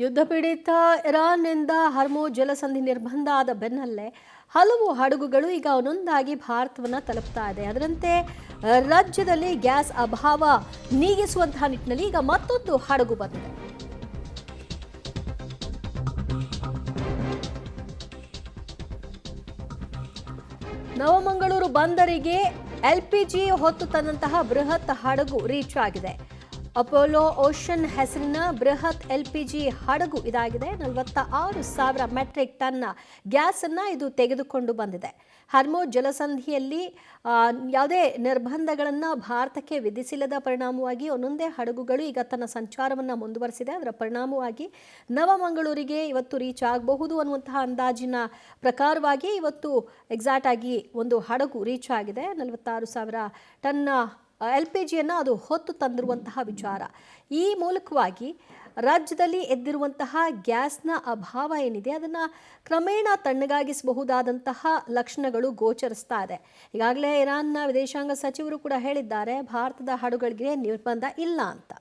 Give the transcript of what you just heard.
ಯುದ್ಧ ಪೀಡಿತ ಇರಾನ್ನಿಂದ ಹರ್ಮುಜ್ ಜಲಸಂಧಿ ನಿರ್ಬಂಧ ಆದ ಬೆನ್ನಲ್ಲೇ ಹಲವು ಹಡಗುಗಳು ಈಗ ಒಂದೊಂದಾಗಿ ಭಾರತವನ್ನು ತಲುಪ್ತಾ ಇದೆ. ಅದರಂತೆ ರಾಜ್ಯದಲ್ಲಿ ಗ್ಯಾಸ್ ಅಭಾವ ನೀಗಿಸುವಂತಹ ನಿಟ್ಟಿನಲ್ಲಿ ಈಗ ಮತ್ತೊಂದು ಹಡಗು ಬಂದಿದೆ. ನವಮಂಗಳೂರು ಬಂದರಿಗೆ LPG ಹೊತ್ತು ತಂದಂತಹ ಬೃಹತ್ ಹಡಗು ರೀಚ್ ಆಗಿದೆ. ಅಪೋಲೋ ಓಷನ್ ಹೆಸರಿನ ಬೃಹತ್ LPG ಹಡಗು ಇದಾಗಿದೆ. 46,000 ಮೆಟ್ರಿಕ್ ಟನ್ ಗ್ಯಾಸ್ ಅನ್ನ ಇದು ತೆಗೆದುಕೊಂಡು ಬಂದಿದೆ. ಹರ್ಮುಜ್ ಜಲಸಂಧಿಯಲ್ಲಿ ಯಾವುದೇ ನಿರ್ಬಂಧಗಳನ್ನು ಭಾರತಕ್ಕೆ ವಿಧಿಸಿಲ್ಲದ ಪರಿಣಾಮವಾಗಿ ಒಂದೊಂದೇ ಹಡಗುಗಳು ಈಗ ತನ್ನ ಸಂಚಾರವನ್ನು ಮುಂದುವರಿಸಿದೆ. ಅದರ ಪರಿಣಾಮವಾಗಿ ನವಮಂಗಳೂರಿಗೆ ಇವತ್ತು ರೀಚ್ ಆಗಬಹುದು ಅನ್ನುವಂತಹ ಅಂದಾಜಿನ ಪ್ರಕಾರವಾಗಿ ಇವತ್ತು ಎಕ್ಸಾಕ್ಟ್ ಆಗಿ ಒಂದು ಹಡಗು ರೀಚ್ ಆಗಿದೆ. 46,000 ಟನ್ LPGಯನ್ನು ಅದು ಹೊತ್ತು ತಂದಿರುವಂತಹ ವಿಚಾರ. ಈ ಮೂಲಕವಾಗಿ ರಾಜ್ಯದಲ್ಲಿ ಎದ್ದಿರುವಂತಹ ಗ್ಯಾಸ್ನ ಅಭಾವ ಏನಿದೆ ಅದನ್ನು ಕ್ರಮೇಣ ತಣ್ಣಗಾಗಿಸಬಹುದಾದಂತಹ ಲಕ್ಷಣಗಳು ಗೋಚರಿಸ್ತಾ ಇದೆ. ಈಗಾಗಲೇ ಇರಾನ್ನ ವಿದೇಶಾಂಗ ಸಚಿವರು ಕೂಡ ಹೇಳಿದ್ದಾರೆ, ಭಾರತದ ಹಡಗುಗಳಿಗೆ ನಿರ್ಬಂಧ ಇಲ್ಲ ಅಂತ.